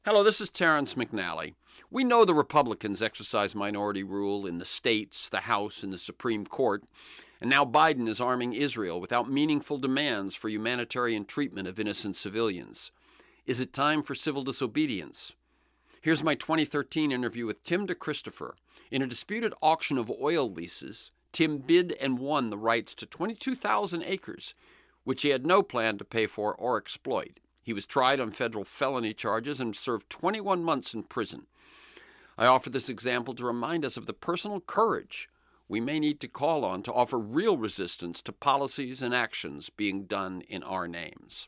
Hello, this is Terrence McNally. We know the Republicans exercise minority rule in the states, the House, and the Supreme Court, and now Biden is arming Israel without meaningful demands for humanitarian treatment of innocent civilians. Is it time for civil disobedience? Here's my 2013 interview with Tim DeChristopher. In a disputed auction of oil leases, Tim bid and won the rights to 22,000 acres, which he had no plan to pay for or exploit. He was tried on federal felony charges and served 21 months in prison. I offer this example to remind us of the personal courage we may need to call on to offer real resistance to policies and actions being done in our names.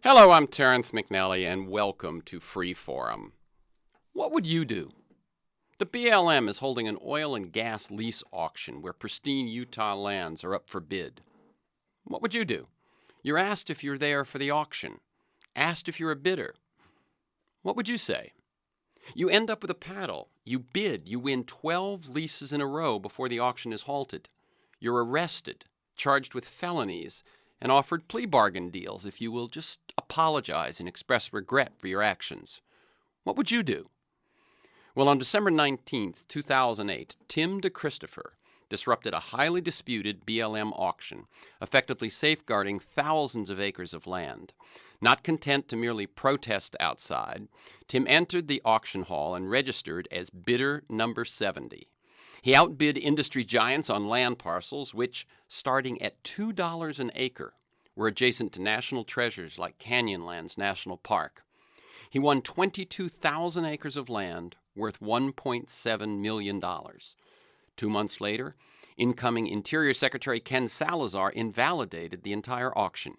Hello, I'm Terrence McNally, and welcome to Free Forum. What would you do? The BLM is holding an oil and gas lease auction where pristine Utah lands are up for bid. What would you do? You're asked if you're there for the auction, asked if you're a bidder. What would you say? You end up with a paddle. You bid. You win 12 leases in a row before the auction is halted. You're arrested, charged with felonies, and offered plea bargain deals if you will just apologize and express regret for your actions. What would you do? Well, on December 19th, 2008, Tim DeChristopher disrupted a highly disputed BLM auction, effectively safeguarding thousands of acres of land. Not content to merely protest outside, Tim entered the auction hall and registered as bidder number 70. He outbid industry giants on land parcels, which, starting at $2 an acre, were adjacent to national treasures like Canyonlands National Park. He won 22,000 acres of land worth $1.7 million. 2 months later, incoming Interior Secretary Ken Salazar invalidated the entire auction.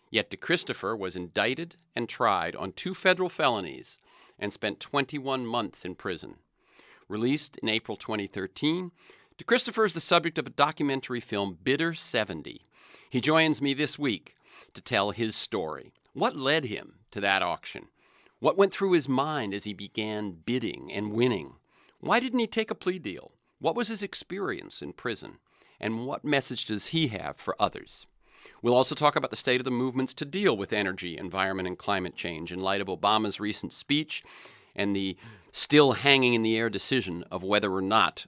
Yet DeChristopher was indicted and tried on 2 federal felonies and spent 21 months in prison. Released in April 2013, DeChristopher is the subject of a documentary film, Bidder 70. He joins me this week to tell his story. What led him to that auction? What went through his mind as he began bidding and winning? Why didn't he take a plea deal? What was his experience in prison? And what message does he have for others? We'll also talk about the state of the movements to deal with energy, environment, and climate change in light of Obama's recent speech and the still hanging in the air decision of whether or not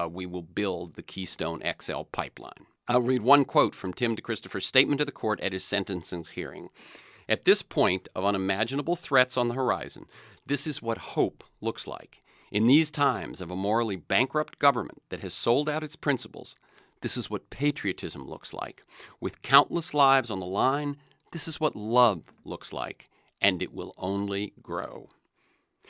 we will build the Keystone XL pipeline. I'll read one quote from Tim DeChristopher's statement to the court at his sentencing hearing. At this point of unimaginable threats on the horizon, this is what hope looks like. In these times of a morally bankrupt government that has sold out its principles, this is what patriotism looks like. With countless lives on the line, this is what love looks like, and it will only grow.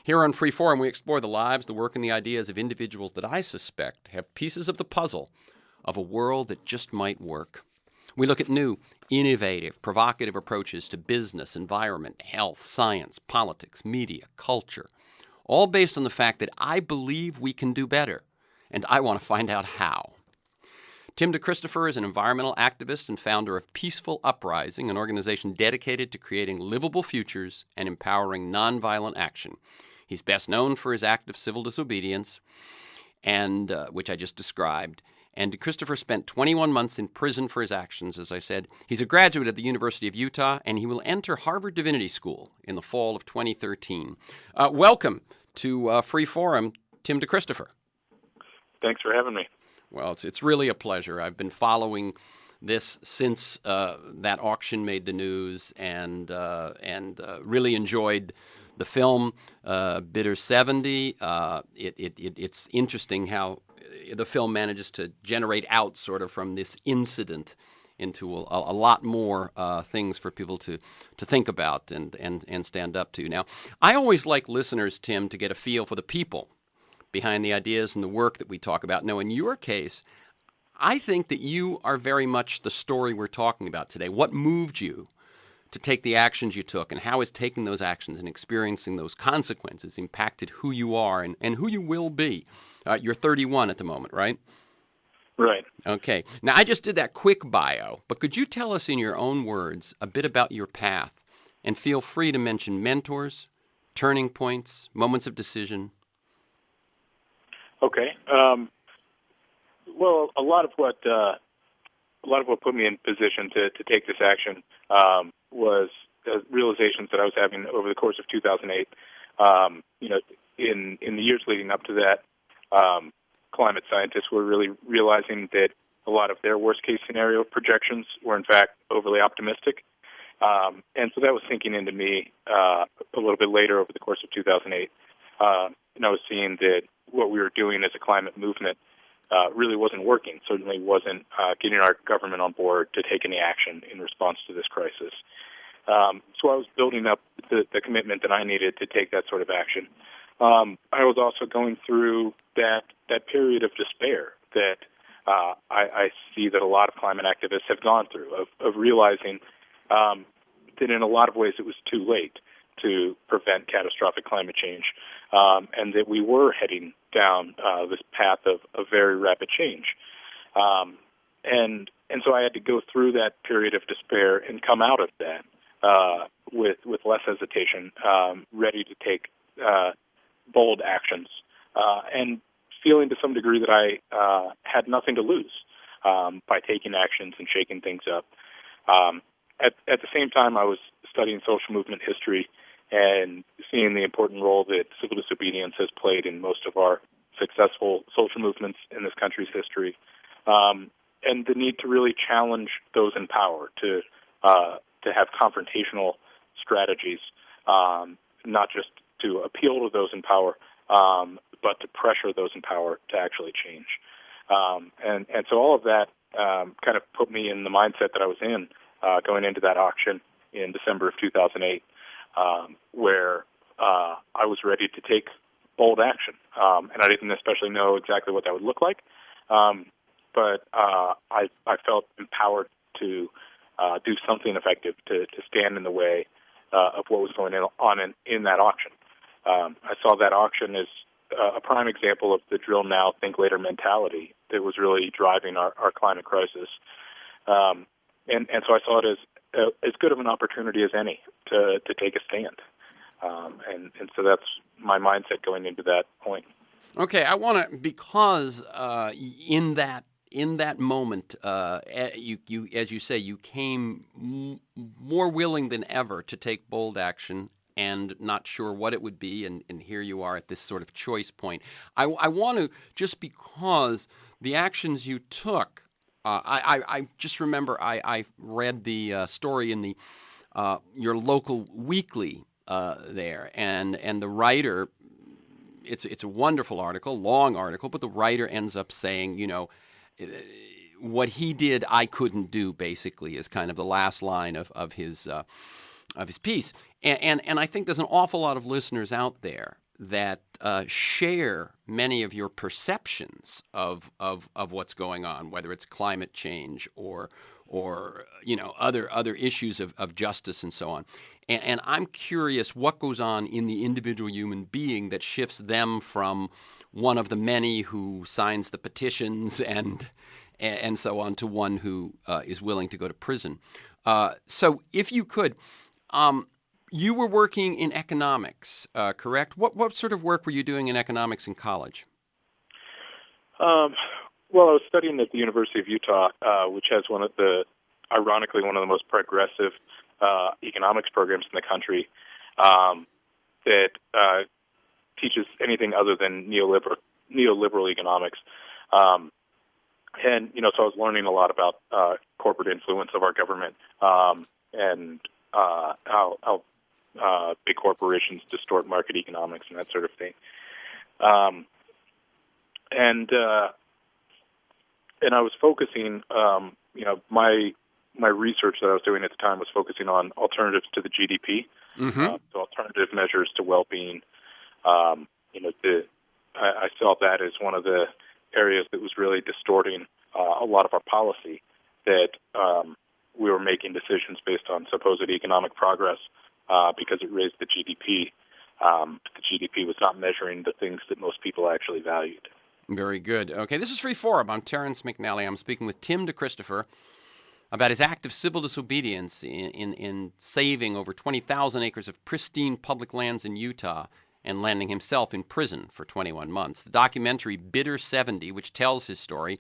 Here on Free Forum, we explore the lives, the work, and the ideas of individuals that I suspect have pieces of the puzzle of a world that just might work. We look at new, innovative, provocative approaches to business, environment, health, science, politics, media, culture, all based on the fact that I believe we can do better, and I want to find out how. Tim DeChristopher is an environmental activist and founder of Peaceful Uprising, an organization dedicated to creating livable futures and empowering nonviolent action. He's best known for his act of civil disobedience, and which I just described. And DeChristopher spent 21 months in prison for his actions, as I said. He's a graduate of the University of Utah, and he will enter Harvard Divinity School in the fall of 2013. Welcome to Free Forum, Tim DeChristopher. Thanks for having me. Well, it's really a pleasure. I've been following this since that auction made the news, and really enjoyed the film Bidder 70. It's interesting how the film manages to generate out sort of from this incident into a lot more things for people to think about and stand up to. Now, I always like listeners, Tim, to get a feel for the people behind the ideas and the work that we talk about. Now, in your case, I think that you are very much the story we're talking about today. What moved you to take the actions you took, and how has taking those actions and experiencing those consequences impacted who you are and who you will be? You're 31 at the moment, right? Right. Okay. Now, I just did that quick bio, but could you tell us in your own words a bit about your path? And feel free to mention mentors, turning points, moments of decision. Okay. Well, a lot of what put me in position to take this action was the realizations that I was having over the course of 2008. In the years leading up to that, climate scientists were really realizing that a lot of their worst-case scenario projections were, in fact, overly optimistic. And so that was sinking into me a little bit later over the course of 2008. And I was seeing that what we were doing as a climate movement really wasn't working, certainly wasn't getting our government on board to take any action in response to this crisis. So I was building up the commitment that I needed to take that sort of action. I was also going through that period of despair that I see that a lot of climate activists have gone through, of realizing that in a lot of ways it was too late to prevent catastrophic climate change, and that we were heading down this path of very rapid change. And so I had to go through that period of despair and come out of that with less hesitation, ready to take bold actions, and feeling to some degree that I had nothing to lose by taking actions and shaking things up. At the same time, I was studying social movement history and seeing the important role that civil disobedience has played in most of our successful social movements in this country's history, and the need to really challenge those in power to have confrontational strategies, not just to appeal to those in power, but to pressure those in power to actually change. And so all of that kind of put me in the mindset that I was in going into that auction in December of 2008, where I was ready to take bold action. And I didn't especially know exactly what that would look like, but I felt empowered to do something effective to stand in the way of what was going on in that auction. I saw that auction as a prime example of the drill now, think later mentality that was really driving our climate crisis. And so I saw it as good of an opportunity as any to take a stand. And so that's my mindset going into that point. Okay, I want to, because in that moment, you as you say, you came more willing than ever to take bold action and not sure what it would be, and here you are at this sort of choice point. I want to, just because the actions you took, I just remember I read the story in the your local weekly there, and the writer, it's a wonderful article, long article, but the writer ends up saying, what he did, I couldn't do, basically, is kind of the last line of his piece. And I think there's an awful lot of listeners out there that share many of your perceptions of what's going on, whether it's climate change or other issues of justice and so on. And I'm curious what goes on in the individual human being that shifts them from one of the many who signs the petitions and so on to one who is willing to go to prison. So if you could, you were working in economics, correct? What sort of work were you doing in economics in college? Well, I was studying at the University of Utah, which has ironically, one of the most progressive economics programs in the country that teaches anything other than neoliberal economics. And, so I was learning a lot about corporate influence of our government and how big corporations distort market economics and that sort of thing. And I was focusing, my research that I was doing at the time was focusing on alternatives to the GDP, so alternative measures to well-being. I saw that as one of the areas that was really distorting a lot of our policy, that we were making decisions based on supposed economic progress because it raised the GDP. But the GDP was not measuring the things that most people actually valued. Very good. Okay, this is Free Forum. I'm Terrence McNally. I'm speaking with Tim DeChristopher about his act of civil disobedience in saving over 20,000 acres of pristine public lands in Utah and landing himself in prison for 21 months. The documentary Bitter 70, which tells his story.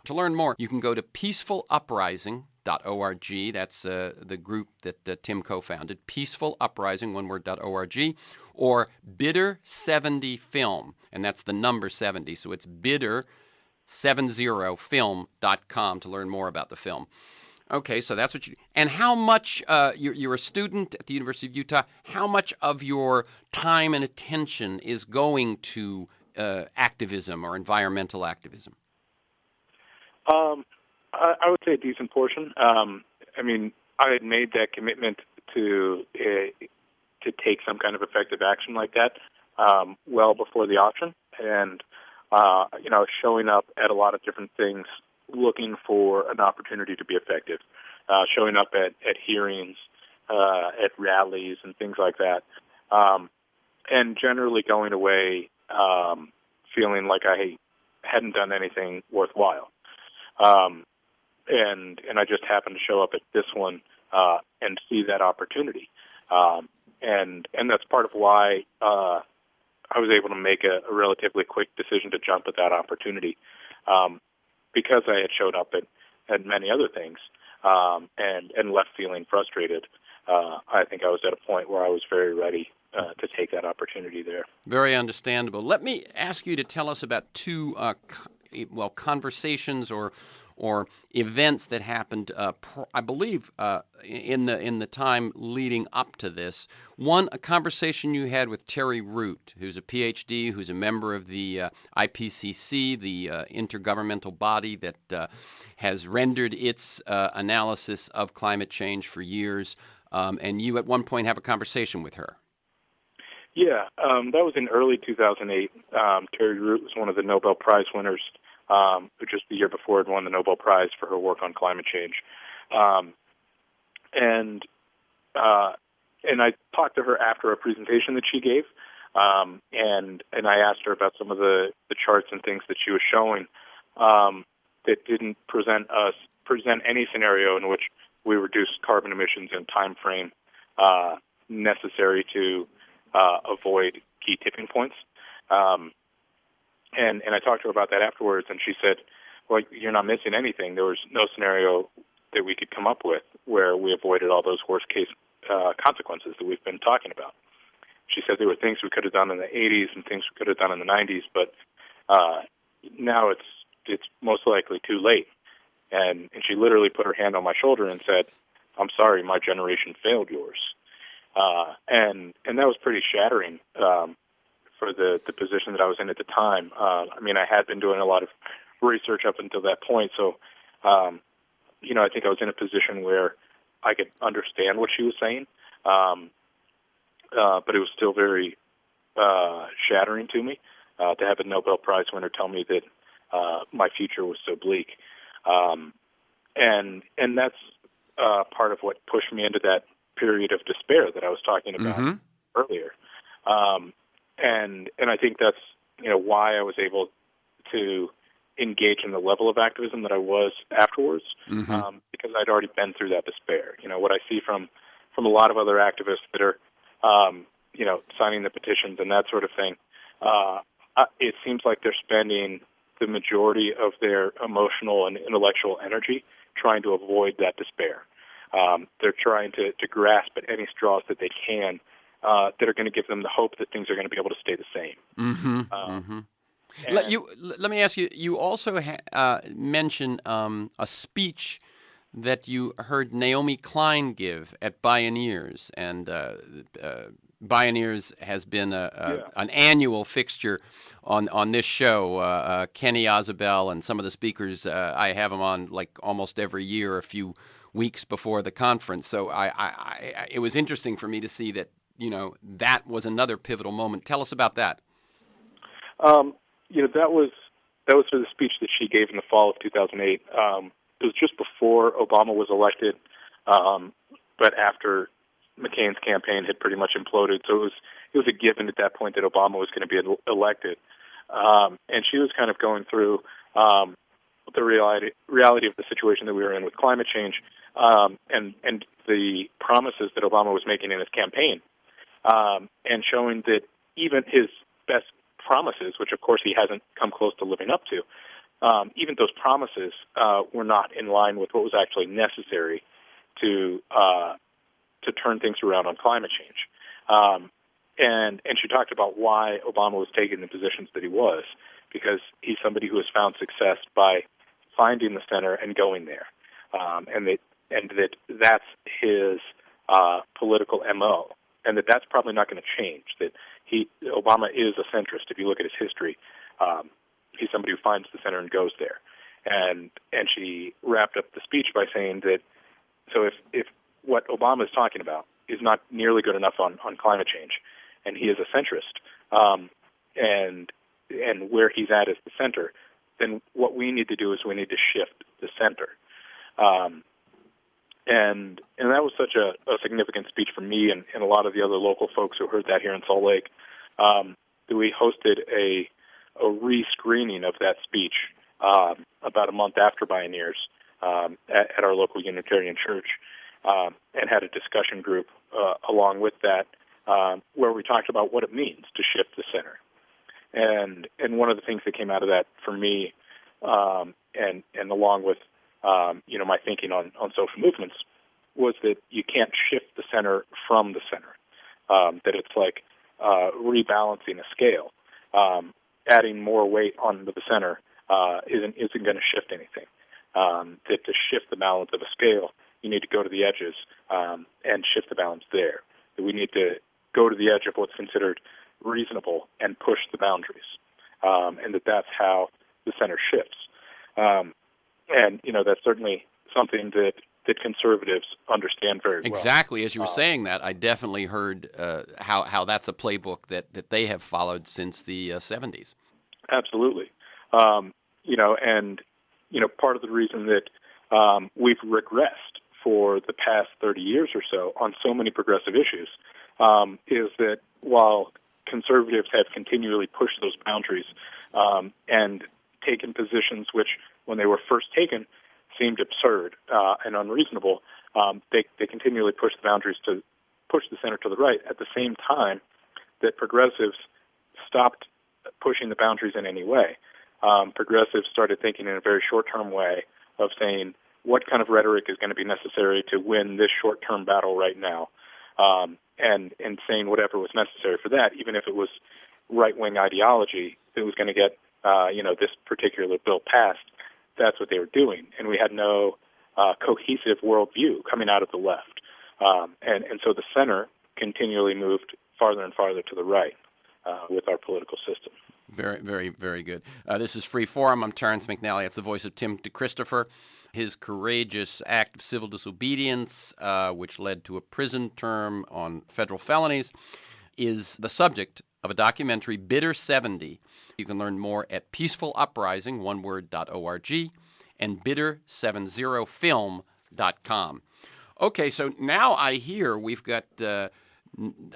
To learn more, you can go to peacefuluprising.org. That's the group that Tim co-founded, peacefuluprising, one word, .org, or Bitter70film, and that's the number 70, so it's bitter70film.com to learn more about the film. Okay, so that's what you... And how much, you're a student at the University of Utah, how much of your time and attention is going to activism or environmental activism? I would say a decent portion. I mean, I had made that commitment to take some kind of effective action like that well before the auction, and showing up at a lot of different things, looking for an opportunity to be effective, showing up at hearings, at rallies, and things like that, and generally going away feeling like I hadn't done anything worthwhile. And I just happened to show up at this one and see that opportunity. And that's part of why I was able to make a relatively quick decision to jump at that opportunity, because I had showed up at many other things and left feeling frustrated. I think I was at a point where I was very ready to take that opportunity there. Very understandable. Let me ask you to tell us about two conversations or events that happened, I believe, in the time leading up to this. One, a conversation you had with Terry Root, who's a PhD, who's a member of the IPCC, the intergovernmental body that has rendered its analysis of climate change for years, and you at one point have a conversation with her. Yeah, that was in early 2008. Terry Root was one of the Nobel Prize winners, who just the year before had won the Nobel Prize for her work on climate change. And I talked to her after a presentation that she gave, and I asked her about some of the charts and things that she was showing that didn't present any scenario in which we reduce carbon emissions in time frame necessary to avoid key tipping points. And I talked to her about that afterwards, and she said, well, you're not missing anything. There was no scenario that we could come up with where we avoided all those worst-case consequences that we've been talking about. She said there were things we could have done in the 80s and things we could have done in the 90s, but now it's most likely too late. And she literally put her hand on my shoulder and said, I'm sorry, my generation failed yours. And that was pretty shattering for the position that I was in at the time. I mean, I had been doing a lot of research up until that point, so I think I was in a position where I could understand what she was saying, but it was still very shattering to me to have a Nobel Prize winner tell me that my future was so bleak, and that's part of what pushed me into that period of despair that I was talking about earlier. And I think that's why I was able to engage in the level of activism that I was afterwards, because I'd already been through that despair. What I see from a lot of other activists that are signing the petitions and that sort of thing, it seems like they're spending the majority of their emotional and intellectual energy trying to avoid that despair. They're trying to grasp at any straws that they can that are going to give them the hope that things are going to be able to stay the same. Let me ask you, you also mention a speech that you heard Naomi Klein give at Bioneers, and Bioneers has been an annual fixture on this show. Kenny Isabel and some of the speakers, I have them on like almost every year, a few weeks before the conference. So it was interesting for me to see that that was another pivotal moment. Tell us about that. That was for the speech that she gave in the fall of 2008. It was just before Obama was elected, but after McCain's campaign had pretty much imploded. So it was a given at that point that Obama was going to be elected. and she was kind of going through the reality of the situation that we were in with climate change, and the promises that Obama was making in his campaign, and showing that even his best promises, which of course he hasn't come close to living up to, even those promises were not in line with what was actually necessary to turn things around on climate change. And she talked about why Obama was taking the positions that he was, because he's somebody who has found success by finding the center and going there, and that's his political MO, and that's probably not going to change. That Obama is a centrist. If you look at his history, he's somebody who finds the center and goes there. And she wrapped up the speech by saying that, so if what Obama is talking about is not nearly good enough on climate change, and he is a centrist, and where he's at is the center, then what we need to do is we need to shift the center. And that was such a significant speech for me and a lot of the other local folks who heard that here in Salt Lake, that we hosted a re-screening of that speech about a month after Bioneers at our local Unitarian church, and had a discussion group along with that where we talked about what it means to shift the center. And one of the things that came out of that for me, and along with my thinking on social movements, was that you can't shift the center from the center. That it's like rebalancing a scale. Adding more weight onto the center isn't going to shift anything. That to shift the balance of a scale, you need to go to the edges and shift the balance there. That we need to go to the edge of what's considered reasonable and push the boundaries, and that's how the center shifts. And that's certainly something that conservatives understand very well. Exactly. As you were saying that, I definitely heard how that's a playbook that they have followed since the 70s. Absolutely. Part of the reason that we've regressed for the past 30 years or so on so many progressive issues is that while conservatives have continually pushed those boundaries and taken positions which, when they were first taken, seemed absurd and unreasonable, they continually pushed the boundaries to push the center to the right at the same time that progressives stopped pushing the boundaries in any way. Progressives started thinking in a very short-term way of saying, what kind of rhetoric is going to be necessary to win this short-term battle right now, and saying whatever was necessary for that, even if it was right-wing ideology that was going to get this particular bill passed. That's what they were doing, and we had no cohesive worldview coming out of the left, and so the center continually moved farther and farther to the right with our political system. Very, very, very good. This is Free Forum. I'm Terrence McNally. That's the voice of Tim DeChristopher. His courageous act of civil disobedience, which led to a prison term on federal felonies, is the subject of a documentary, Bitter 70. You can learn more at peacefuluprising, oneword.org, and bitter70film.com. Okay, so now I hear we've got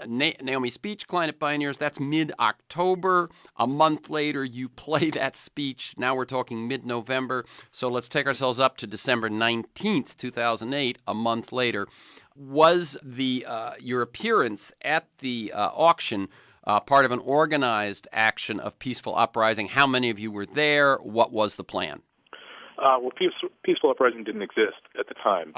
Naomi's speech, Klein at Bioneers. That's mid-October. A month later, you play that speech. Now we're talking mid-November. So let's take ourselves up to December 19th, 2008, a month later. Was your appearance at the auction part of an organized action of peaceful uprising? How many of you were there? What was the plan? Peaceful Uprising didn't exist at the time.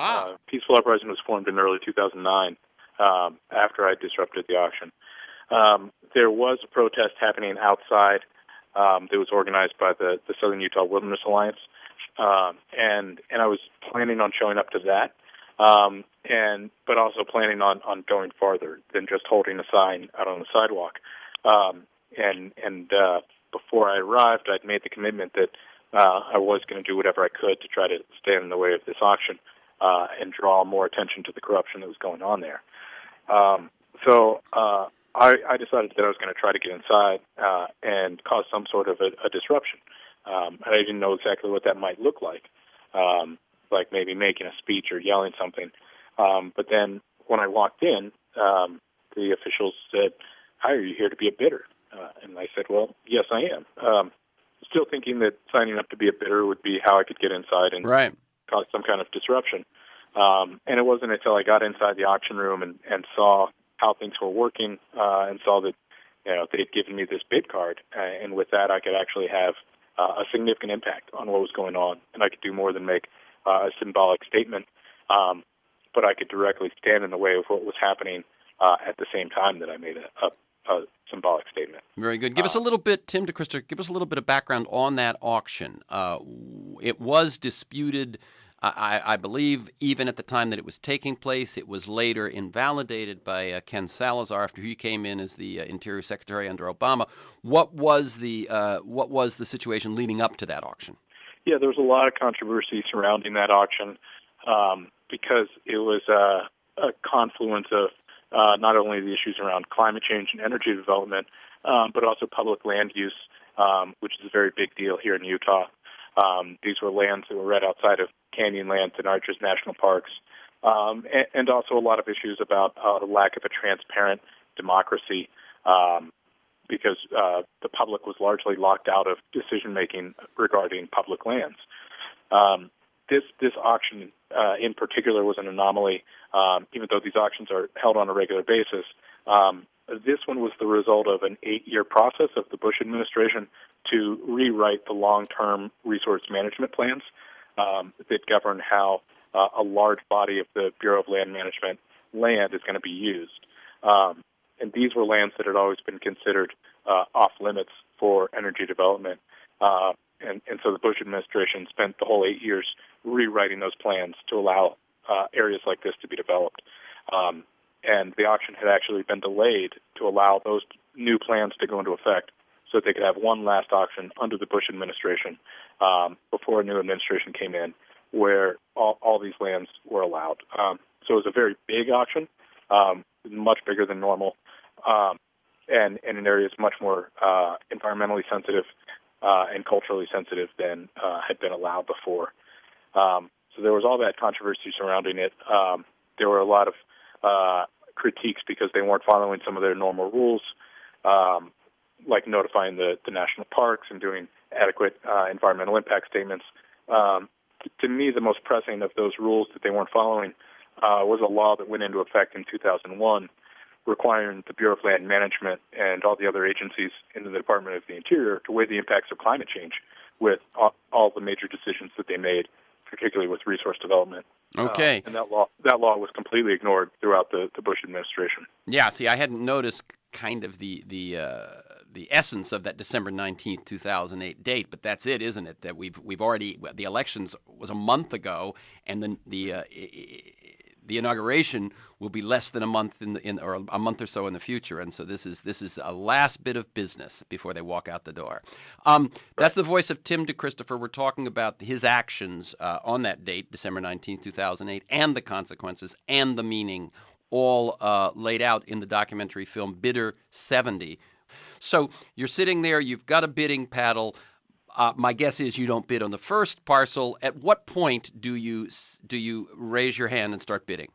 Peaceful Uprising was formed in early 2009 after I disrupted the auction. There was a protest happening outside that was organized by the Southern Utah Wilderness Alliance, and I was planning on showing up to that, but also planning on going farther than just holding a sign out on the sidewalk. And before I arrived, I'd made the commitment that I was going to do whatever I could to try to stand in the way of this auction and draw more attention to the corruption that was going on there. So I decided that I was going to try to get inside and cause some sort of a disruption. And I didn't know exactly what that might look like maybe making a speech or yelling something. But then when I walked in, the officials said, "Hi, are you here to be a bidder?" And I said, well, yes, I am. Still thinking that signing up to be a bidder would be how I could get inside and Right. cause some kind of disruption. And it wasn't until I got inside the auction room and saw how things were working and saw that they'd given me this bid card, and with that I could actually have a significant impact on what was going on, and I could do more than make a symbolic statement, but I could directly stand in the way of what was happening at the same time that I made a symbolic statement. Very good. Give us a little bit, Tim DeChristopher, give us a little bit of background on that auction. It was disputed, I believe, even at the time that it was taking place. It was later invalidated by Ken Salazar after he came in as the Interior Secretary under Obama. What was the situation leading up to that auction? Yeah, there was a lot of controversy surrounding that auction because it was a confluence of not only the issues around climate change and energy development, but also public land use, which is a very big deal here in Utah. These were lands that were right outside of Canyonlands and Arches National Parks, and also a lot of issues about the lack of a transparent democracy because the public was largely locked out of decision-making regarding public lands. This auction in particular was an anomaly, even though these auctions are held on a regular basis. This one was the result of an 8-year process of the Bush administration to rewrite the long-term resource management plans that govern how a large body of the Bureau of Land Management land is going to be used. And these were lands that had always been considered off-limits for energy development. And so the Bush administration spent the whole 8 years rewriting those plans to allow areas like this to be developed. And the auction had actually been delayed to allow those new plans to go into effect so that they could have one last auction under the Bush administration before a new administration came in where all these lands were allowed. So it was a very big auction, much bigger than normal, and in areas much more environmentally sensitive and culturally sensitive than had been allowed before. So there was all that controversy surrounding it. There were a lot of critiques because they weren't following some of their normal rules, like notifying the national parks and doing adequate environmental impact statements. To me, the most pressing of those rules that they weren't following was a law that went into effect in 2001 requiring the Bureau of Land Management and all the other agencies in the Department of the Interior to weigh the impacts of climate change with all the major decisions that they made, particularly with resource development. Okay. And that law was completely ignored throughout the Bush administration. Yeah, see, I hadn't noticed kind of the essence of that December 19th, 2008 date, but that's it, isn't it? That we've already, the elections was a month ago, and then the inauguration will be less than a month or a month or so in the future, and so this is a last bit of business before they walk out the door. That's the voice of Tim DeChristopher. We're talking about his actions on that date, December 19, 2008, and the consequences and the meaning, all laid out in the documentary film Bidder 70. So you're sitting there, you've got a bidding paddle. My guess is you don't bid on the first parcel. At what point do you raise your hand and start bidding?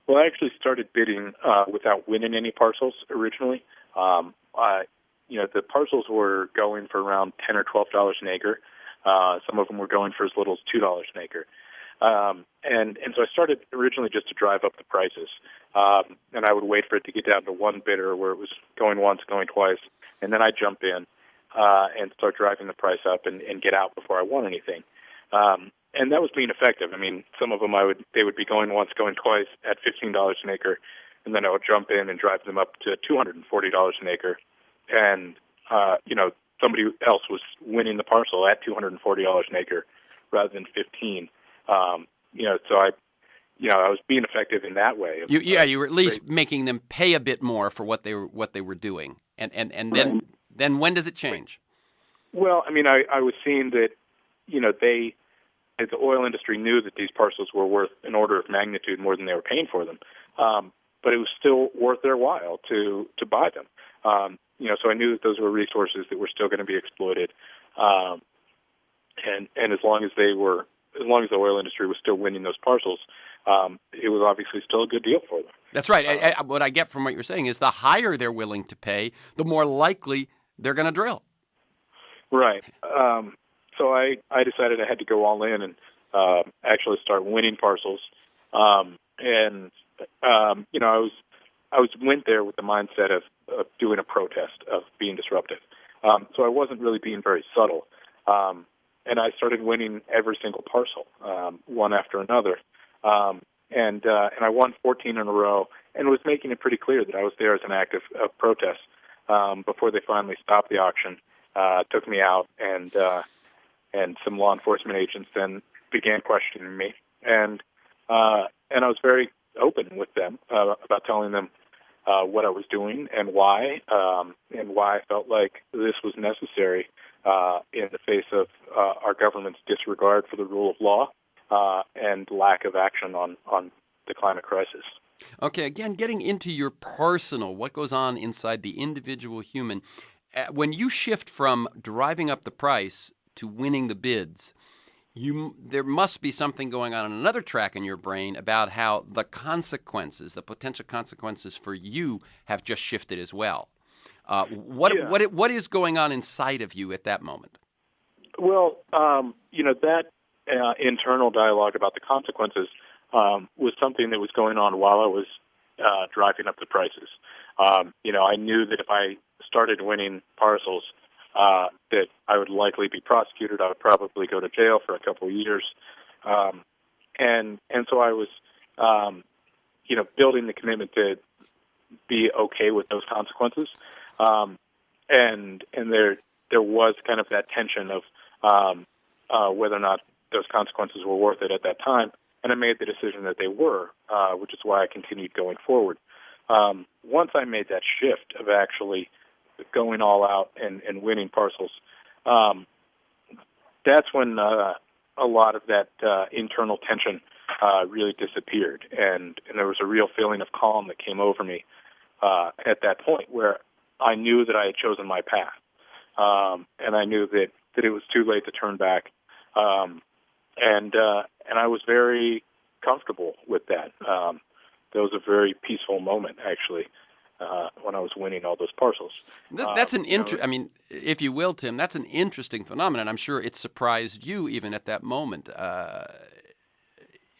Well, I actually started bidding without winning any parcels originally. The parcels were going for around $10 or $12 an acre. Some of them were going for as little as $2 an acre. And so I started originally just to drive up the prices. And I would wait for it to get down to one bidder where it was going once, going twice, and then I'd jump in and start driving the price up and get out before I won anything. And that was being effective. I mean, some of them they would be going once, going twice at $15 an acre, and then I would jump in and drive them up to $240 an acre. And, somebody else was winning the parcel at $240 an acre rather than $15. So I was being effective in that way. You were at least making them pay a bit more for what they were doing. And then when does it change? Well, I mean, I was seeing that, the oil industry knew that these parcels were worth an order of magnitude more than they were paying for them. But it was still worth their while to buy them. So I knew that those were resources that were still going to be exploited. And as long as the oil industry was still winning those parcels, it was obviously still a good deal for them. That's right. What I get from what you're saying is the higher they're willing to pay, the more likely they're going to drill. Right. So I decided I had to go all in and actually start winning parcels. I went there with the mindset of doing a protest, of being disruptive. So I wasn't really being very subtle. And I started winning every single parcel, one after another. And I won 14 in a row, and was making it pretty clear that I was there as an act of protest before they finally stopped the auction, took me out, and some law enforcement agents then began questioning me. And I was very open with them about telling them what I was doing and why I felt like this was necessary in the face of our government's disregard for the rule of law and lack of action on the climate crisis. Okay, again, getting into your personal, what goes on inside the individual human. When you shift from driving up the price to winning the bids, there must be something going on another track in your brain about how the consequences, the potential consequences for you, have just shifted as well. What is going on inside of you at that moment? Well, that internal dialogue about the consequences was something that was going on while I was driving up the prices. I knew that if I started winning parcels, that I would likely be prosecuted. I would probably go to jail for a couple of years. And so I was, building the commitment to be okay with those consequences. And there was kind of that tension of whether or not those consequences were worth it at that time. And I made the decision that they were, which is why I continued going forward. Once I made that shift of actually going all out and winning parcels, that's when a lot of that internal tension really disappeared, and there was a real feeling of calm that came over me at that point, where I knew that I had chosen my path, and I knew that it was too late to turn back, and I was very comfortable with that. That was a very peaceful moment, actually. When I was winning all those parcels. That's I mean, if you will, Tim, that's an interesting phenomenon. I'm sure it surprised you even at that moment.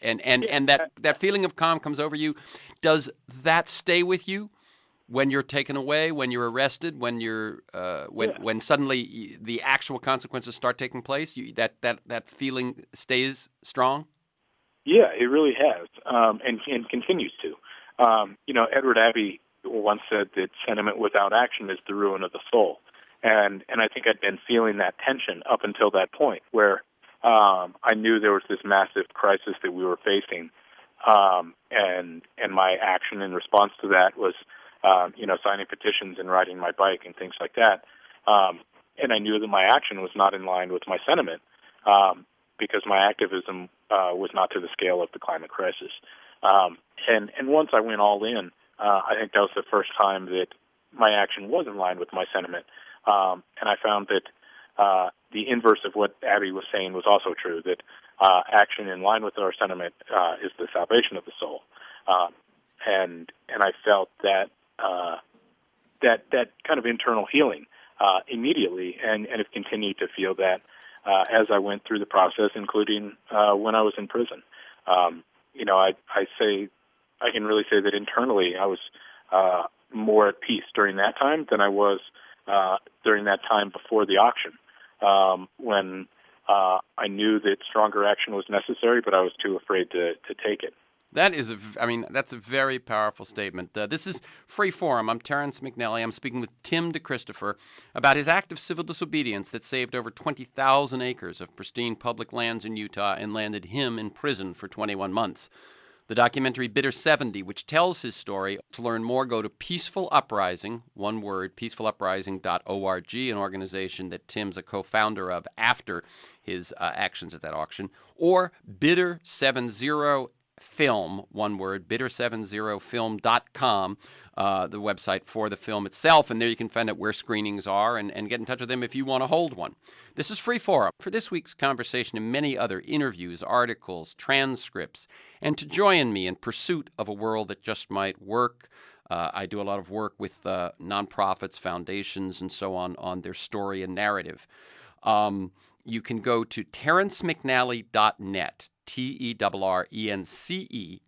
And that feeling of calm comes over you. Does that stay with you when you're taken away, when you're arrested, when you're when suddenly the actual consequences start taking place? That feeling stays strong? Yeah, it really has, and continues to. Edward Abbey once said that sentiment without action is the ruin of the soul. And I think I'd been feeling that tension up until that point, where I knew there was this massive crisis that we were facing, and my action in response to that was, signing petitions and riding my bike and things like that. And I knew that my action was not in line with my sentiment, because my activism was not to the scale of the climate crisis. And once I went all in, I think that was the first time that my action was in line with my sentiment. And I found that the inverse of what Abby was saying was also true, that action in line with our sentiment is the salvation of the soul. And I felt that that kind of internal healing immediately, and have continued to feel that as I went through the process, including when I was in prison. I can really say that internally I was more at peace during that time than I was during that time before the auction, when I knew that stronger action was necessary, but I was too afraid to take it. That's a very powerful statement. This is Free Forum. I'm Terrence McNally. I'm speaking with Tim DeChristopher about his act of civil disobedience that saved over 20,000 acres of pristine public lands in Utah and landed him in prison for 21 months. The documentary Bitter 70, which tells his story. To learn more, go to Peaceful Uprising, one word, peacefuluprising.org, an organization that Tim's a co-founder of after his actions at that auction, or Bitter 70 Film, one word, bitter70film.com, the website for the film itself, and there you can find out where screenings are and get in touch with them if you want to hold one. This is Freeforum. For this week's conversation and many other interviews, articles, transcripts, and to join me in pursuit of a world that just might work, I do a lot of work with nonprofits, foundations, and so on their story and narrative. You can go to TerrenceMcNally.net, TerrenceMcNally,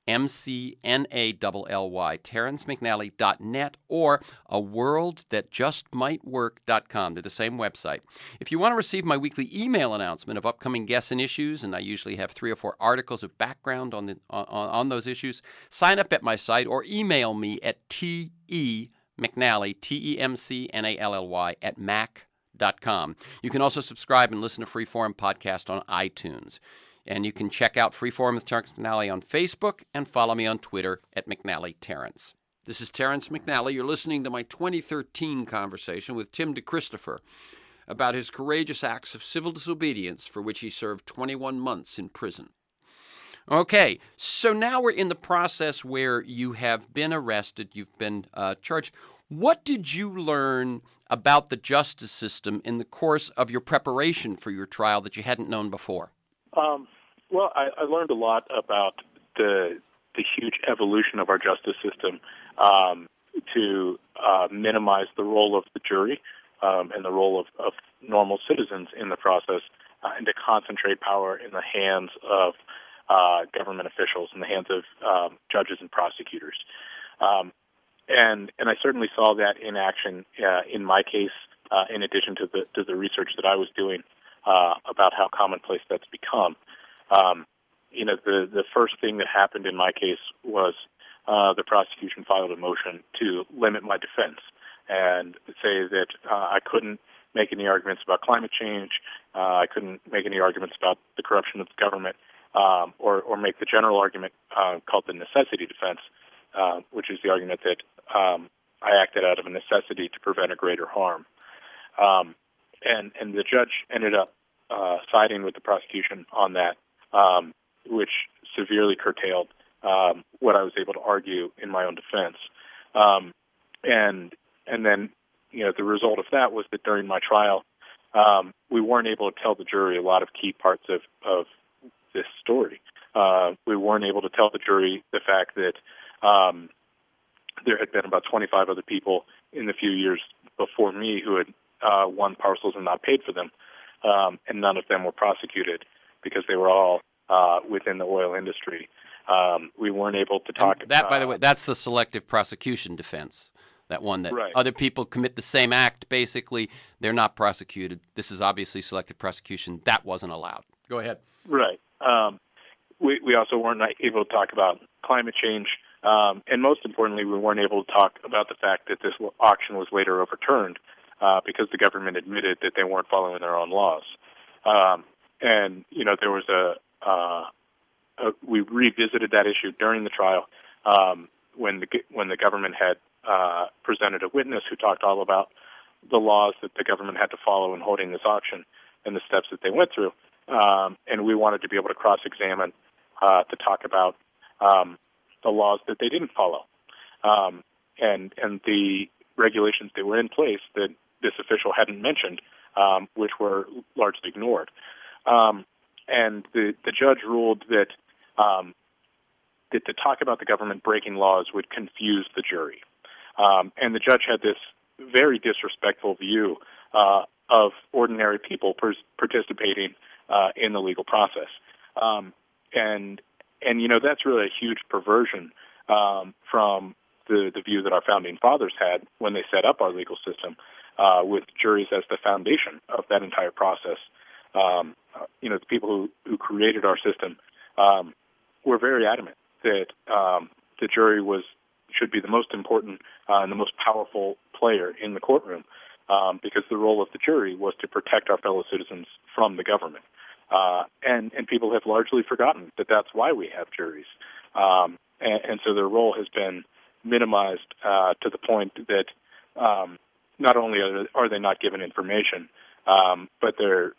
TerrenceMcNally.net, or aworldthatjustmightwork.com. They're the same website. If you want to receive my weekly email announcement of upcoming guests and issues, and I usually have 3 or 4 articles of background on those issues, sign up at my site or email me at TEMCNALLY, TEMCNALLY at mac.com. You can also subscribe and listen to Freeforum Podcast on iTunes. And you can check out Freeforum with Terrence McNally on Facebook and follow me on Twitter at McNally Terrence. This is Terrence McNally. You're listening to my 2013 conversation with Tim DeChristopher about his courageous acts of civil disobedience for which he served 21 months in prison. Okay, so now we're in the process where you have been arrested, you've been charged. What did you learn about the justice system in the course of your preparation for your trial that you hadn't known before? Well, I learned a lot about the huge evolution of our justice system to minimize the role of the jury and the role of normal citizens in the process, and to concentrate power in the hands of government officials, in the hands of judges and prosecutors. And I certainly saw that in action in my case, in addition to the research that I was doing about how commonplace that's become. The first thing that happened in my case was the prosecution filed a motion to limit my defense and say that I couldn't make any arguments about climate change, I couldn't make any arguments about the corruption of the government, or make the general argument called the necessity defense, which is the argument that I acted out of a necessity to prevent a greater harm. And the judge ended up siding with the prosecution on that, which severely curtailed what I was able to argue in my own defense. And then, the result of that was that during my trial, we weren't able to tell the jury a lot of key parts of this story. We weren't able to tell the jury the fact that there had been about 25 other people in the few years before me who had won parcels and not paid for them, and none of them were prosecuted because they were all within the oil industry. We weren't able to talk... And that, by the way, that's the selective prosecution defense, that one that right. Other people commit the same act, basically, they're not prosecuted. This is obviously selective prosecution. That wasn't allowed. Go ahead. Right. We also weren't able to talk about climate change, and most importantly, we weren't able to talk about the fact that this auction was later overturned because the government admitted that they weren't following their own laws. And there was we revisited that issue during the trial when the government had presented a witness who talked all about the laws that the government had to follow in holding this auction and the steps that they went through. And we wanted to be able to cross-examine to talk about the laws that they didn't follow and the regulations that were in place that this official hadn't mentioned, which were largely ignored. And the judge ruled that to talk about the government breaking laws would confuse the jury. And the judge had this very disrespectful view of ordinary people participating in the legal process. And that's really a huge perversion from the view that our founding fathers had when they set up our legal system, with juries as the foundation of that entire process. The people who created our system were very adamant that the jury should be the most important and the most powerful player in the courtroom, because the role of the jury was to protect our fellow citizens from the government. And people have largely forgotten that that's why we have juries. And so their role has been minimized to the point that not only are they not given information, but they're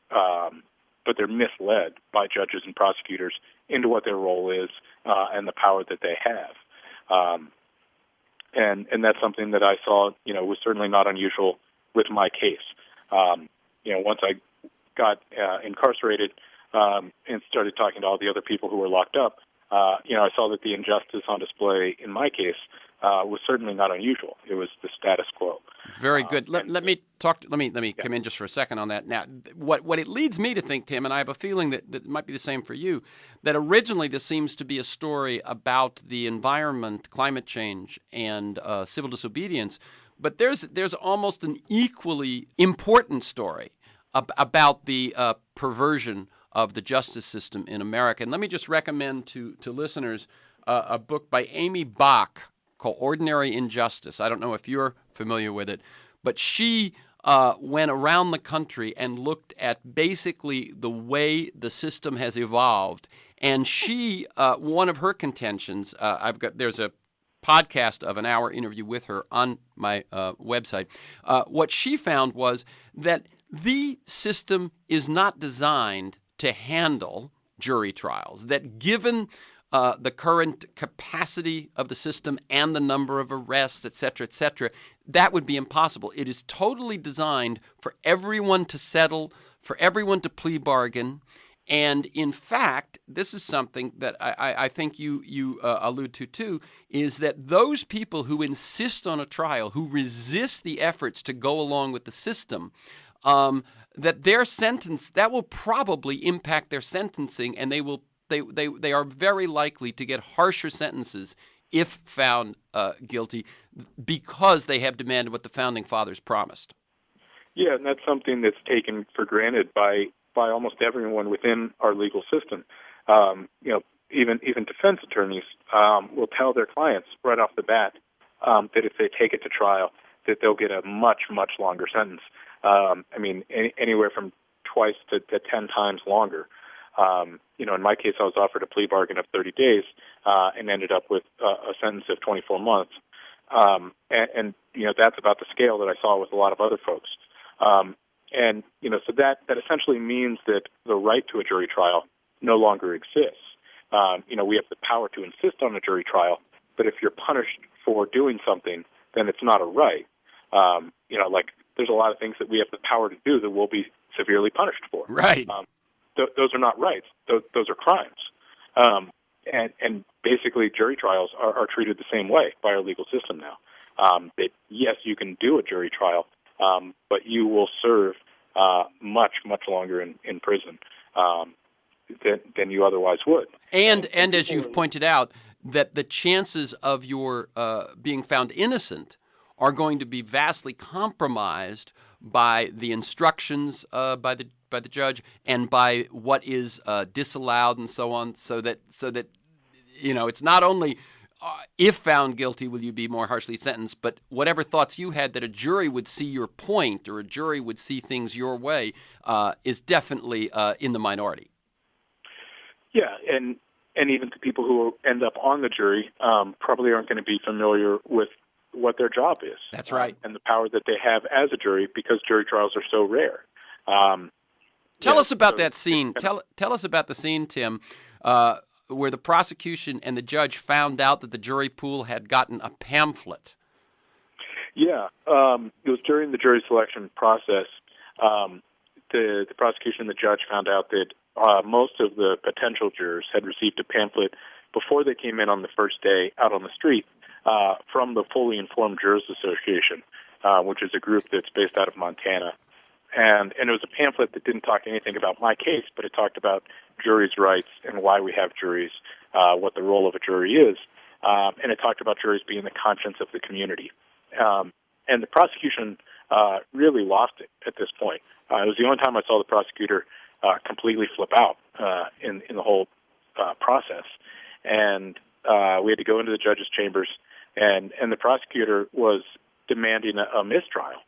misled by judges and prosecutors into what their role is and the power that they have. And that's something that I saw, was certainly not unusual with my case. Once I got incarcerated and started talking to all the other people who were locked up, I saw that the injustice on display in my case was certainly not unusual. It was the status quo. Very good. Let me come in just for a second on that. Now, what it leads me to think, Tim, and I have a feeling that it might be the same for you, that originally this seems to be a story about the environment, climate change, and civil disobedience, but there's almost an equally important story about the perversion of the justice system in America. And let me just recommend to listeners a book by Amy Bach called Ordinary Injustice. I don't know if you're familiar with it, but she went around the country and looked at basically the way the system has evolved. And she, one of her contentions, there's a podcast of an hour interview with her on my website. What she found was that the system is not designed to handle jury trials, that given the current capacity of the system and the number of arrests, et cetera, that would be impossible. It is totally designed for everyone to settle, for everyone to plea bargain. And in fact, this is something that I think you allude to too, is that those people who insist on a trial, who resist the efforts to go along with the system, that their sentence, that will probably impact their sentencing, and they are very likely to get harsher sentences if found guilty because they have demanded what the Founding Fathers promised. Yeah, and that's something that's taken for granted by almost everyone within our legal system. Even defense attorneys will tell their clients right off the bat that if they take it to trial, that they'll get a much, much longer sentence. Anywhere from twice to 10 times longer. In my case, I was offered a plea bargain of 30 days and ended up with a sentence of 24 months. That's about the scale that I saw with a lot of other folks. So that essentially means that the right to a jury trial no longer exists. We have the power to insist on a jury trial, but if you're punished for doing something, then it's not a right. There's a lot of things that we have the power to do that we'll be severely punished for. Right. Those are not rights. Those are crimes. And basically, jury trials are treated the same way by our legal system now. That yes, you can do a jury trial, but you will serve much, much longer in prison than you otherwise would. And as you've pointed out, that the chances of your being found innocent are going to be vastly compromised by the instructions by the judge and by what is disallowed and so on, so that it's not only if found guilty will you be more harshly sentenced, but whatever thoughts you had that a jury would see your point or a jury would see things your way is definitely in the minority. Yeah, and even the people who end up on the jury probably aren't going to be familiar with what their job is. That's right. And the power that they have as a jury because jury trials are so rare. Tell us about that scene. Tell us about the scene, Tim, where the prosecution and the judge found out that the jury pool had gotten a pamphlet. Yeah, it was during the jury selection process. The prosecution and the judge found out that most of the potential jurors had received a pamphlet before they came in on the first day out on the street from the Fully Informed Jurors Association, which is a group that's based out of Montana. And it was a pamphlet that didn't talk anything about my case, but it talked about juries' rights and why we have juries, what the role of a jury is. And it talked about juries being the conscience of the community. And the prosecution really lost it at this point. It was the only time I saw the prosecutor completely flip out in the whole process. And we had to go into the judge's chambers, and the prosecutor was demanding a mistrial.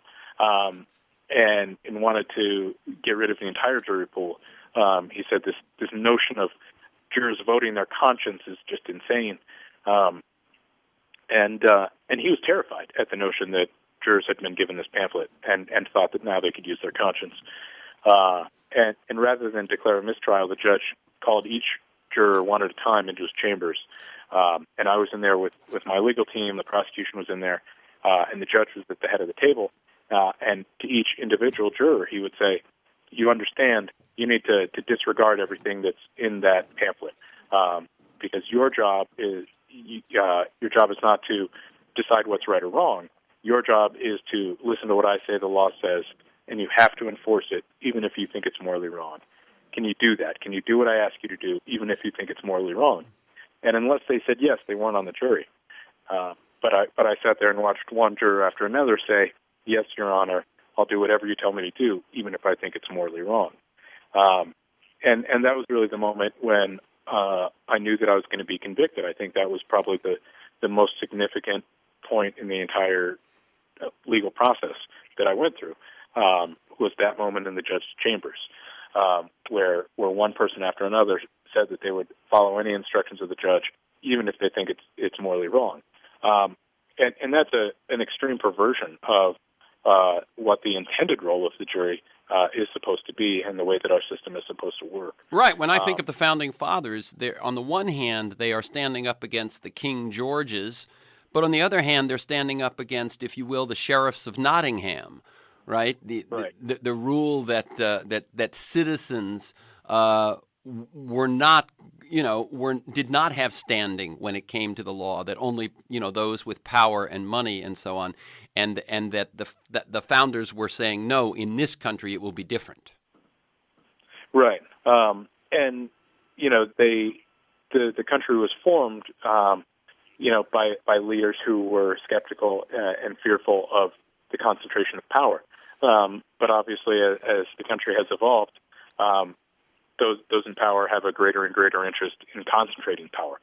And wanted to get rid of the entire jury pool. He said this notion of jurors voting their conscience is just insane. And he was terrified at the notion that jurors had been given this pamphlet and thought that now they could use their conscience. And rather than declare a mistrial, the judge called each juror one at a time into his chambers. And I was in there with my legal team. The prosecution was in there, and the judge was at the head of the table. And to each individual juror, he would say, "You understand, you need to disregard everything that's in that pamphlet, because your job is not to decide what's right or wrong. Your job is to listen to what I say the law says, and you have to enforce it, even if you think it's morally wrong. Can you do that? Can you do what I ask you to do, even if you think it's morally wrong?" And unless they said yes, they weren't on the jury. But I sat there and watched one juror after another say, "Yes, Your Honor, I'll do whatever you tell me to do, even if I think it's morally wrong." And that was really the moment when I knew that I was going to be convicted. I think that was probably the most significant point in the entire legal process that I went through, was that moment in the judge's chambers, where one person after another said that they would follow any instructions of the judge, even if they think it's morally wrong. And that's an extreme perversion of what the intended role of the jury is supposed to be, and the way that our system is supposed to work. Right. When I think of the Founding Fathers, on the one hand, they are standing up against the King Georges, but on the other hand, they're standing up against, if you will, the sheriffs of Nottingham, right? The rule that citizens were not, did not have standing when it came to the law, that only, those with power and money and so on, and that the founders were saying, no, in this country it will be different. Right. And, the country was formed, by leaders who were skeptical and fearful of the concentration of power. But obviously, as the country has evolved, those in power have a greater and greater interest in concentrating power,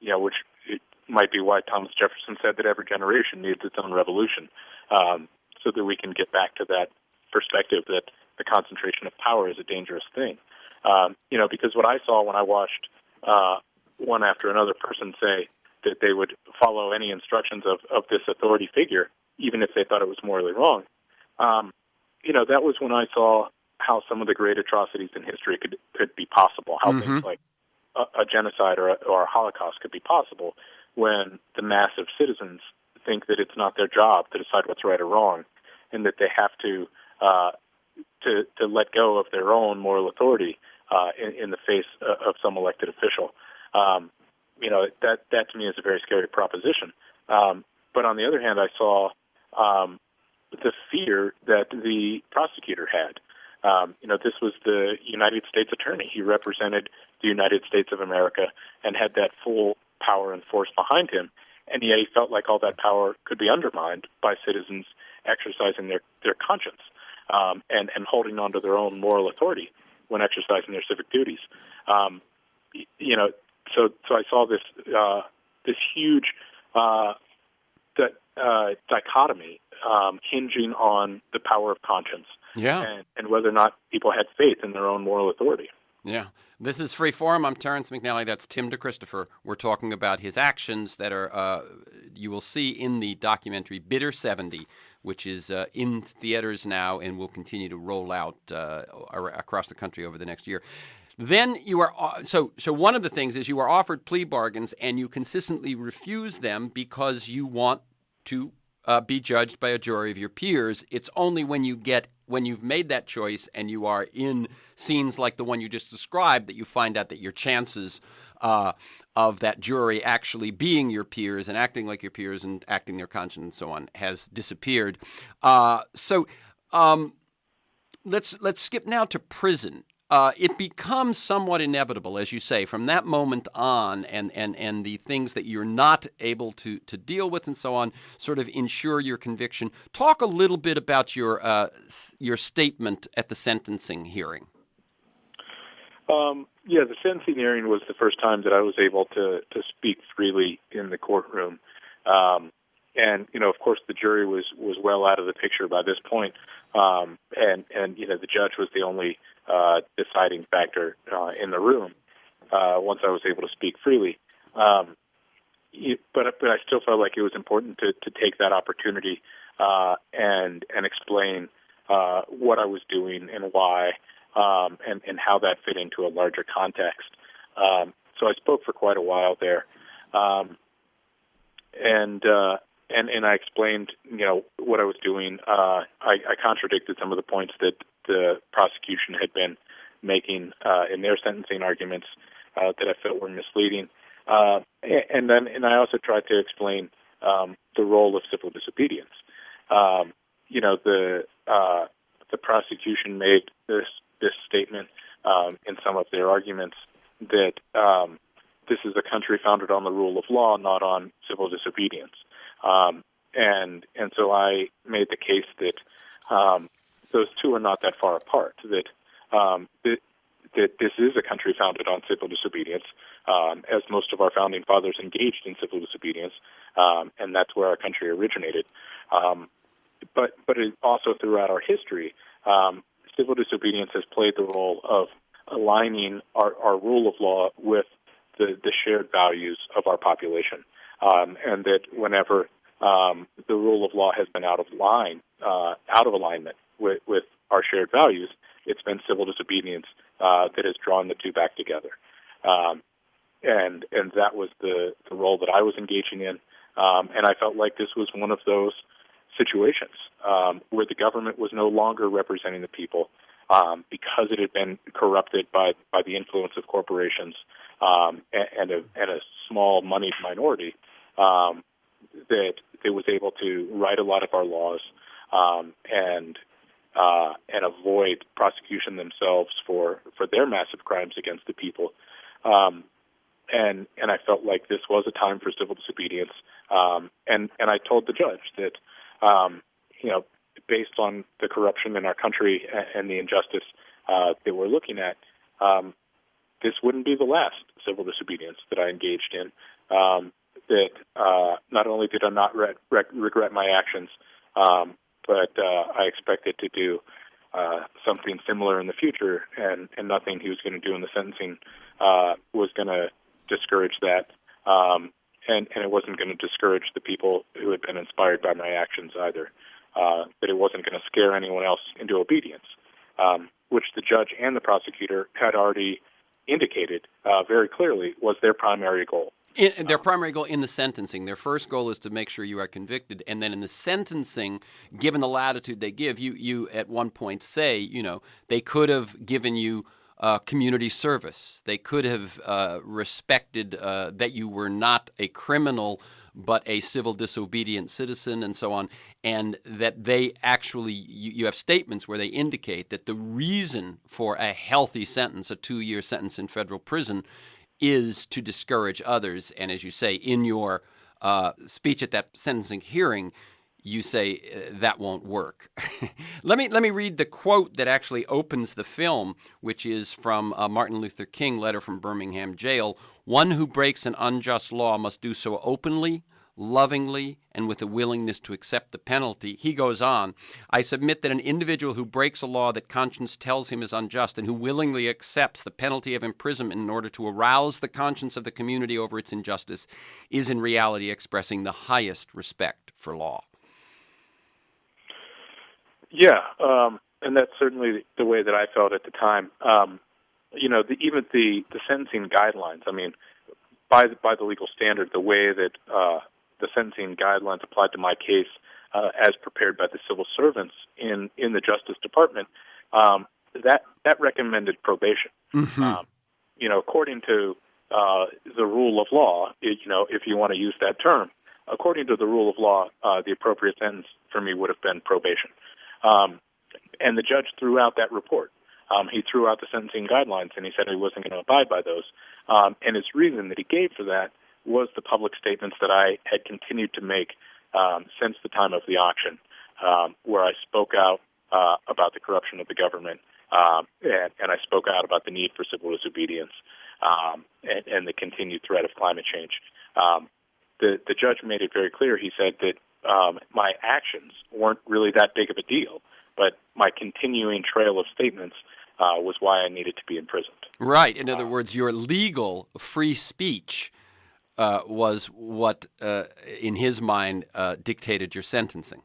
which it might be why Thomas Jefferson said that every generation needs its own revolution, so that we can get back to that perspective that the concentration of power is a dangerous thing. Because what I saw when I watched one after another person say that they would follow any instructions of this authority figure, even if they thought it was morally wrong, that was when I saw how some of the great atrocities in history could be possible, how things like a genocide or a Holocaust could be possible when the mass of citizens think that it's not their job to decide what's right or wrong, and that they have to let go of their own moral authority in the face of some elected official. That to me is a very scary proposition. But on the other hand, I saw the fear that the prosecutor had. This was the United States attorney. He represented the United States of America and had that full power and force behind him, and yet he felt like all that power could be undermined by citizens exercising their conscience and holding on to their own moral authority when exercising their civic duties. So I saw this huge dichotomy hinging on the power of conscience, and whether or not people had faith in their own moral authority. Yeah. This is Free Forum. I'm Terrence McNally. That's Tim DeChristopher. We're talking about his actions that are, you will see in the documentary Bitter 70, which is in theaters now and will continue to roll out across the country over the next year. Then you are so one of the things is you are offered plea bargains and you consistently refuse them because you want to be judged by a jury of your peers. It's only when you've made that choice and you are in scenes like the one you just described that you find out that your chances of that jury actually being your peers and acting like your peers and acting their conscience and so on has disappeared. Let's skip now to prison. It becomes somewhat inevitable, as you say, from that moment on, and the things that you're not able to deal with and so on sort of ensure your conviction. Talk a little bit about your statement at the sentencing hearing. The sentencing hearing was the first time that I was able to speak freely in the courtroom. And, of course, the jury was well out of the picture by this point. And the judge was the only deciding factor in the room once I was able to speak freely. But I still felt like it was important to take that opportunity and explain what I was doing and why, and how that fit into a larger context. So I spoke for quite a while there, and I explained, what I was doing. I contradicted some of the points that the prosecution had been making in their sentencing arguments that I felt were misleading, and I also tried to explain the role of civil disobedience. The prosecution made this statement in some of their arguments that this is a country founded on the rule of law, not on civil disobedience. And so I made the case that those two are not that far apart, that this is a country founded on civil disobedience, as most of our founding fathers engaged in civil disobedience, and that's where our country originated. But it also throughout our history, civil disobedience has played the role of aligning our rule of law with the shared values of our population, and that whenever the rule of law has been out of alignment with our shared values, it's been civil disobedience that has drawn the two back together. And that was the role that I was engaging in, and I felt like this was one of those situations where the government was no longer representing the people because it had been corrupted by the influence of corporations and a small moneyed minority, that it was able to write a lot of our laws and avoid prosecution themselves for their massive crimes against the people. And I felt like this was a time for civil disobedience. And I told the judge that, based on the corruption in our country and the injustice that we're looking at, this wouldn't be the last civil disobedience that I engaged in. That not only did I not regret my actions, but I expected to do something similar in the future, and nothing he was going to do in the sentencing was going to discourage that, and it wasn't going to discourage the people who had been inspired by my actions either. That it wasn't going to scare anyone else into obedience, which the judge and the prosecutor had already indicated very clearly was their primary goal. Their primary goal in the sentencing, their first goal is to make sure you are convicted, and then in the sentencing, given the latitude they give, you at one point say, they could have given you community service. They could have respected that you were not a criminal, but a civil disobedient citizen, and so on, and that they actually, you have statements where they indicate that the reason for a healthy sentence, a 2-year sentence in federal prison, is to discourage others. And as you say, in your speech at that sentencing hearing, you say that won't work. Let me read the quote that actually opens the film, which is from Martin Luther King, letter from Birmingham jail. "One who breaks an unjust law must do so openly, lovingly, and with a willingness to accept the penalty." He goes on, "I submit that an individual who breaks a law that conscience tells him is unjust and who willingly accepts the penalty of imprisonment in order to arouse the conscience of the community over its injustice is in reality expressing the highest respect for law." Yeah, and that's certainly the way that I felt at the time. Even the sentencing guidelines, I mean, by the legal standard, the way that the sentencing guidelines applied to my case as prepared by the civil servants in the Justice Department, that recommended probation. Mm-hmm. According to the rule of law, if you want to use that term, according to the rule of law, the appropriate sentence for me would have been probation. And the judge threw out that report. He threw out the sentencing guidelines, and he said he wasn't going to abide by those. And his reason that he gave for that was the public statements that I had continued to make since the time of the auction, where I spoke out about the corruption of the government, and I spoke out about the need for civil disobedience and the continued threat of climate change. The judge made it very clear. He said that my actions weren't really that big of a deal, but my continuing trail of statements was why I needed to be imprisoned. Right. In other words, your legal free speech was what, in his mind, dictated your sentencing.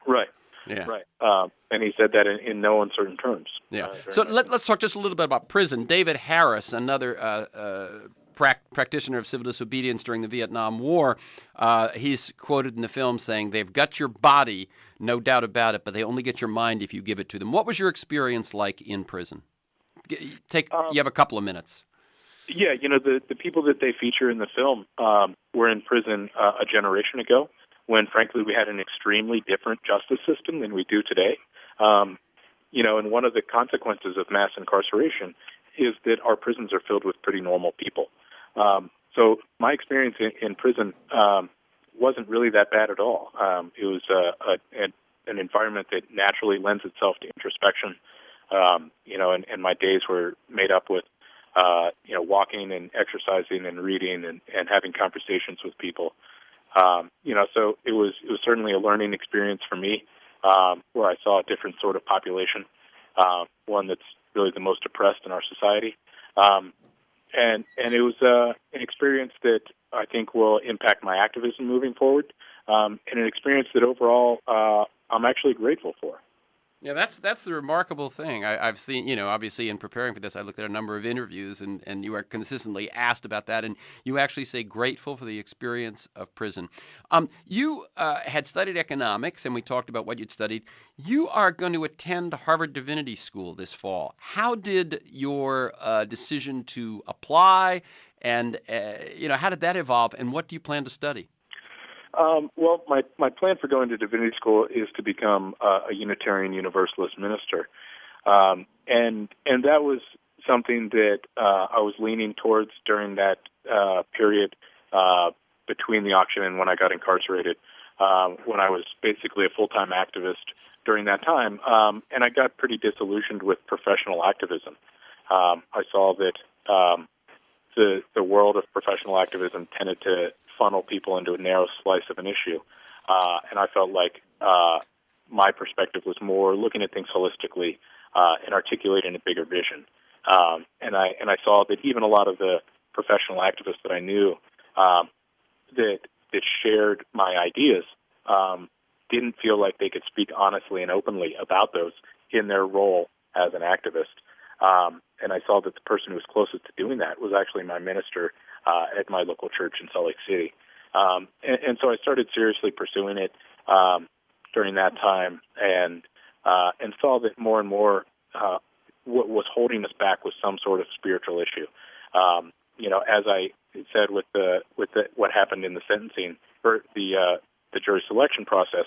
Right. Yeah. Right. And he said that in no uncertain terms. Yeah. So let's talk just a little bit about prison. David Harris, another practitioner of civil disobedience during the Vietnam War, he's quoted in the film saying, "They've got your body, no doubt about it, but they only get your mind if you give it to them." What was your experience like in prison? You have a couple of minutes. Yeah, the people that they feature in the film were in prison a generation ago, when, frankly, we had an extremely different justice system than we do today. And one of the consequences of mass incarceration is that our prisons are filled with pretty normal people. So my experience in prison wasn't really that bad at all. It was an environment that naturally lends itself to introspection, and my days were made up with walking and exercising and reading and having conversations with people. So it was certainly a learning experience for me, where I saw a different sort of population, one that's really the most oppressed in our society. And it was an experience that I think will impact my activism moving forward, and an experience that overall I'm actually grateful for. Yeah, that's the remarkable thing. I've seen, obviously in preparing for this, I looked at a number of interviews, and you are consistently asked about that, and you actually say grateful for the experience of prison. You had studied economics, and we talked about what you'd studied. You are going to attend Harvard Divinity School this fall. How did your decision to apply, and how did that evolve, and what do you plan to study? Well, my plan for going to divinity school is to become a Unitarian Universalist minister, and that was something that I was leaning towards during that period between the auction and when I got incarcerated, when I was basically a full-time activist during that time, and I got pretty disillusioned with professional activism. I saw that the world of professional activism tended to funnel people into a narrow slice of an issue. And I felt like my perspective was more looking at things holistically and articulating a bigger vision. And I saw that even a lot of the professional activists that I knew that shared my ideas didn't feel like they could speak honestly and openly about those in their role as an activist. And I saw that the person who was closest to doing that was actually my minister at my local church in Salt Lake City. And so I started seriously pursuing it during that time, and saw that more and more what was holding us back was some sort of spiritual issue. As I said with what happened in the sentencing or the jury selection process,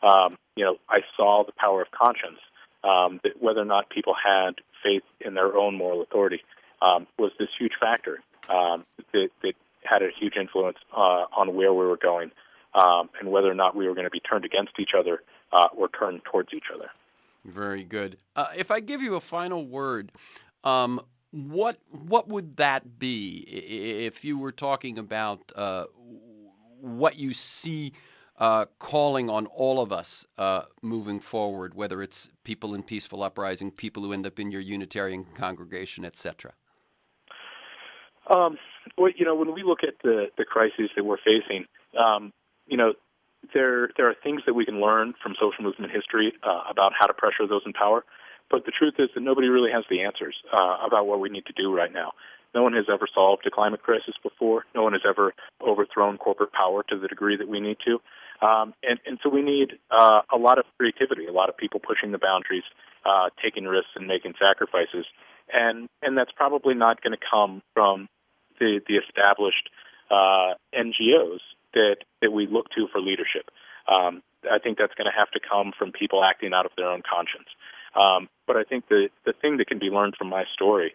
I saw the power of conscience. That whether or not people had faith in their own moral authority was this huge factor that had a huge influence on where we were going, and whether or not we were going to be turned against each other or turned towards each other. Very good. If I give you a final word, what would that be if you were talking about what you see calling on all of us moving forward, whether it's people in peaceful uprising, people who end up in your Unitarian congregation, etc.? When we look at the crises that we're facing, there are things that we can learn from social movement history about how to pressure those in power. But the truth is that nobody really has the answers about what we need to do right now. No one has ever solved a climate crisis before. No one has ever overthrown corporate power to the degree that we need to. And so we need a lot of creativity, a lot of people pushing the boundaries, taking risks and making sacrifices. And that's probably not going to come from the established NGOs that we look to for leadership. I think that's going to have to come from people acting out of their own conscience. But I think the thing that can be learned from my story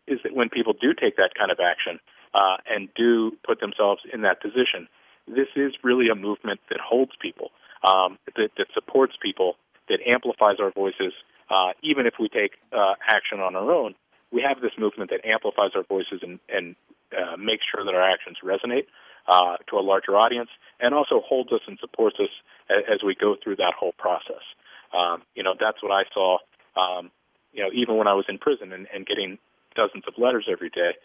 is that when people do take that kind of action and do put themselves in that position, this is really a movement that holds people, that supports people, that amplifies our voices. Even if we take action on our own, we have this movement that amplifies our voices and makes sure that our actions resonate to a larger audience, and also holds us and supports us as we go through that whole process. That's what I saw, even when I was in prison and getting dozens of letters every day.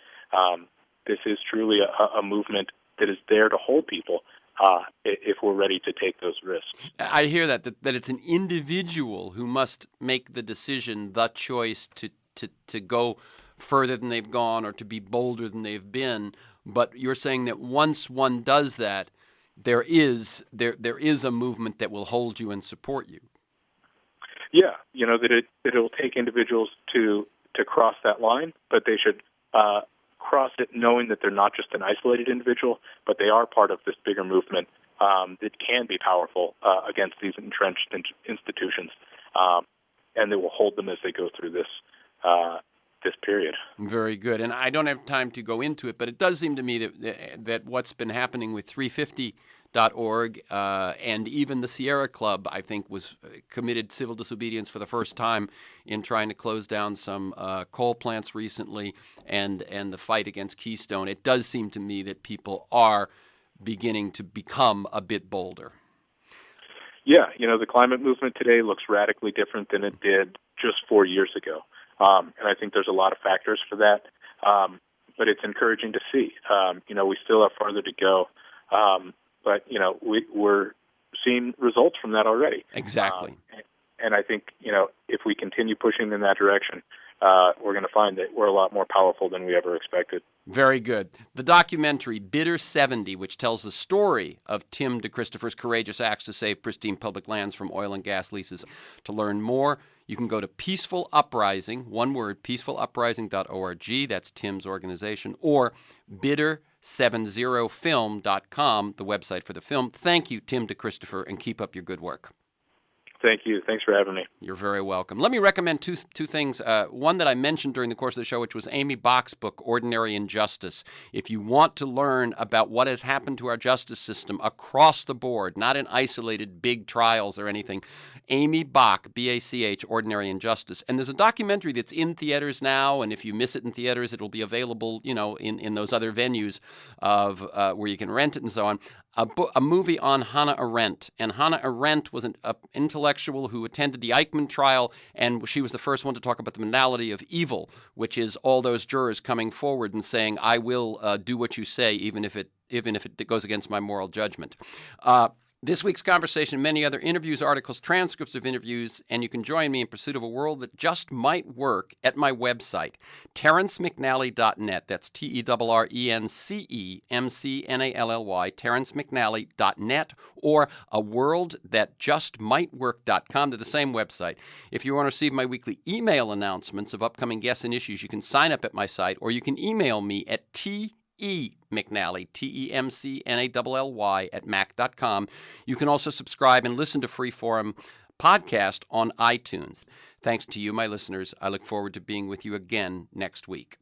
This is truly a movement that is there to hold people if we're ready to take those risks. I hear that it's an individual who must make the decision, the choice to go further than they've gone or to be bolder than they've been. But you're saying that once one does that, there is a movement that will hold you and support you. Yeah, that it'll take individuals to cross that line, but they should cross it knowing that they're not just an isolated individual, but they are part of this bigger movement that can be powerful against these entrenched institutions, and that will hold them as they go through this period. Very good. And I don't have time to go into it, but it does seem to me that what's been happening with 350.org and even the Sierra Club, I think, was committed civil disobedience for the first time in trying to close down some coal plants recently, and the fight against Keystone. It does seem to me that people are beginning to become a bit bolder. Yeah, the climate movement today looks radically different than it did just 4 years ago. And I think there's a lot of factors for that, but it's encouraging to see. We still have farther to go, but we're seeing results from that already. Exactly. And I think if we continue pushing in that direction, we're going to find that we're a lot more powerful than we ever expected. Very good. The documentary Bitter 70, which tells the story of Tim DeChristopher's courageous acts to save pristine public lands from oil and gas leases. To learn more, you can go to Peaceful Uprising, one word, peacefuluprising.org, that's Tim's organization, or bitter70film.com, the website for the film. Thank you, Tim DeChristopher, and keep up your good work. Thank you. Thanks for having me. You're very welcome. Let me recommend two things. One that I mentioned during the course of the show, which was Amy Bach's book, Ordinary Injustice. If you want to learn about what has happened to our justice system across the board, not in isolated big trials or anything, Amy Bach, B-A-C-H, Ordinary Injustice. And there's a documentary that's in theaters now, and if you miss it in theaters, it'll be available, in those other venues of where you can rent it and so on. A movie on Hannah Arendt. And Hannah Arendt was an intellectual who attended the Eichmann trial, and she was the first one to talk about the modality of evil, which is all those jurors coming forward and saying, I will do what you say, even if it goes against my moral judgment. This week's conversation, many other interviews, articles, transcripts of interviews, and you can join me in pursuit of a world that just might work at my website, TerenceMcNally.net. That's TerenceMcNally, TerenceMcNally.net, or a world that just might work.com. They're the same website. If you want to receive my weekly email announcements of upcoming guests and issues, you can sign up at my site, or you can email me at McNally, TeMcNally @mac.com. You can also subscribe and listen to Freeform podcast on iTunes. Thanks to you, my listeners. I look forward to being with you again next week.